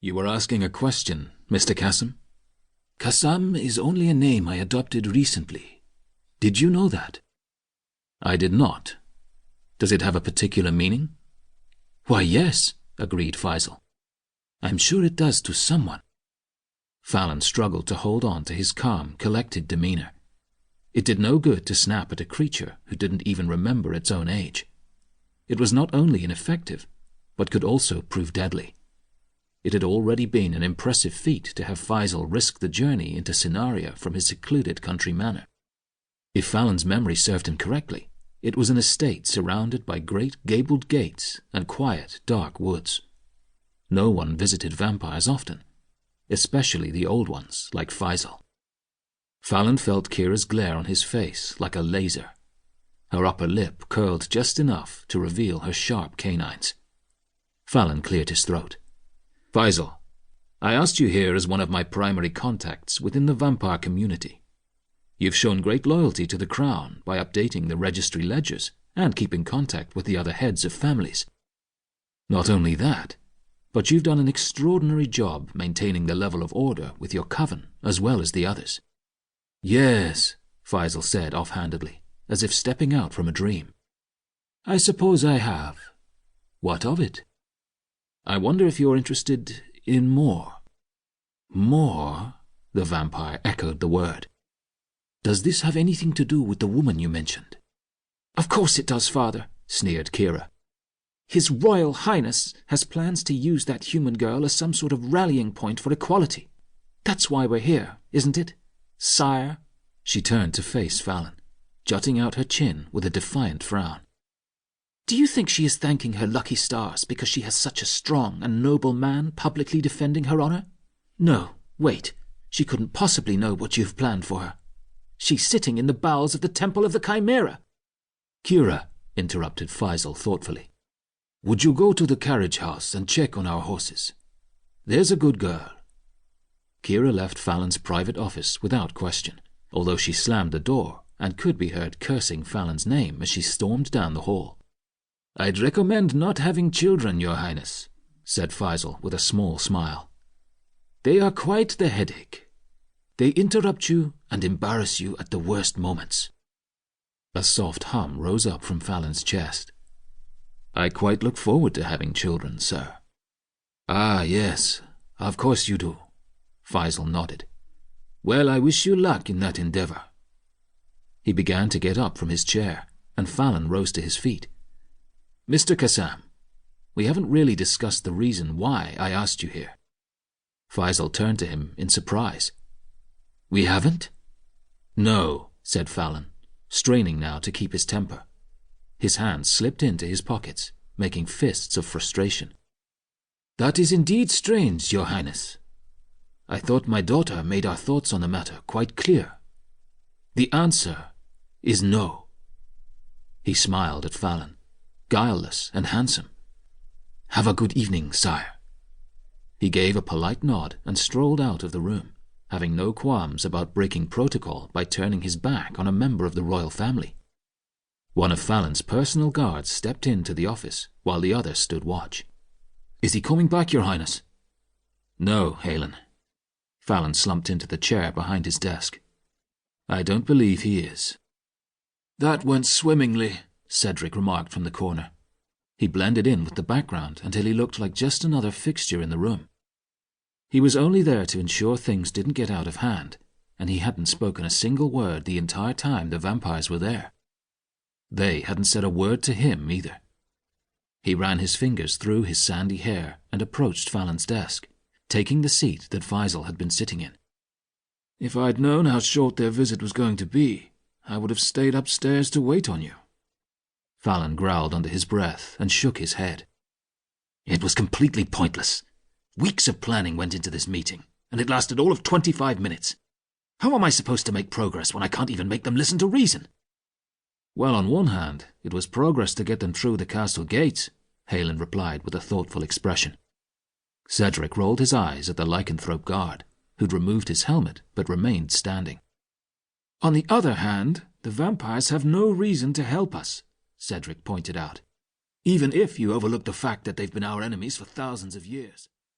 You were asking a question, Mr. Kassam? Kassam is only a name I adopted recently. Did you know that? I did not. Does it have a particular meaning? Why, yes, agreed Faisal. I'm sure it does to someone. Fallon struggled to hold on to his calm, collected demeanor. It did no good to snap at a creature who didn't even remember its own age. It was not only ineffective, but could also prove deadly. It had already been an impressive feat to have Faisal risk the journey into Scenaria from his secluded country manor. If Fallon's memory served him correctly, it was an estate surrounded by great gabled gates and quiet, dark woods. No one visited vampires often, especially the old ones like Faisal. Fallon felt Kira's glare on his face like a laser. Her upper lip curled just enough to reveal her sharp canines. Fallon cleared his throat. Faisal, I asked you here as one of my primary contacts within the vampire community. You've shown great loyalty to the Crown by updating the registry ledgers and keeping contact with the other heads of families. Not only that, but you've done an extraordinary job maintaining the level of order with your coven as well as the others. Yes, Faisal said offhandedly, as if stepping out from a dream. I suppose I have. What of it? I wonder if you're interested in more. More? The vampire echoed the word. Does this have anything to do with the woman you mentioned? Of course it does, Father, sneered Kira. His Royal Highness has plans to use that human girl as some sort of rallying point for equality. That's why we're here, isn't it, sire? She turned to face Fallon, jutting out her chin with a defiant frown. Do you think she is thanking her lucky stars because she has such a strong and noble man publicly defending her honor? No, wait, she couldn't possibly know what you've planned for her. She's sitting in the bowels of the Temple of the Chimera. Kira, interrupted Faisal thoughtfully, would you go to the carriage house and check on our horses? There's a good girl. Kira left Fallon's private office without question, although she slammed the door and could be heard cursing Fallon's name as she stormed down the hall. I'd recommend not having children, Your Highness, said Faisal with a small smile. They are quite the headache. They interrupt you and embarrass you at the worst moments. A soft hum rose up from Fallon's chest. I quite look forward to having children, sir. Ah, yes, of course you do. Faisal nodded. Well, I wish you luck in that endeavor. He began to get up from his chair, and Fallon rose to his feet. Mr. Kassam, we haven't really discussed the reason why I asked you here. Faisal turned to him in surprise. We haven't? No, said Fallon, straining now to keep his temper. His hands slipped into his pockets, making fists of frustration. That is indeed strange, Your Highness. I thought my daughter made our thoughts on the matter quite clear. The answer is no. He smiled at Fallon, guileless and handsome. Have a good evening, sire. He gave a polite nod and strolled out of the room, having no qualms about breaking protocol by turning his back on a member of the royal family. One of Fallon's personal guards stepped into the office while the other stood watch. Is he coming back, Your Highness? No, Halen. Fallon slumped into the chair behind his desk. I don't believe he is. That went swimmingly, Cedric remarked from the corner. He blended in with the background until he looked like just another fixture in the room. He was only there to ensure things didn't get out of hand, and he hadn't spoken a single word the entire time the vampires were there. They hadn't said a word to him either. He ran his fingers through his sandy hair and approached Fallon's desk, taking the seat that Faisal had been sitting in. If I'd known how short their visit was going to be, I would have stayed upstairs to wait on you. Fallon growled under his breath and shook his head. It was completely pointless. Weeks of planning went into this meeting, and it lasted all of 25 minutes. How am I supposed to make progress when I can't even make them listen to reason? Well, on one hand, it was progress to get them through the castle gates, Halen replied with a thoughtful expression. Cedric rolled his eyes at the lycanthrope guard, who'd removed his helmet but remained standing. On the other hand, the vampires have no reason to help us, Cedric pointed out, even if you overlook the fact that they've been our enemies for thousands of years.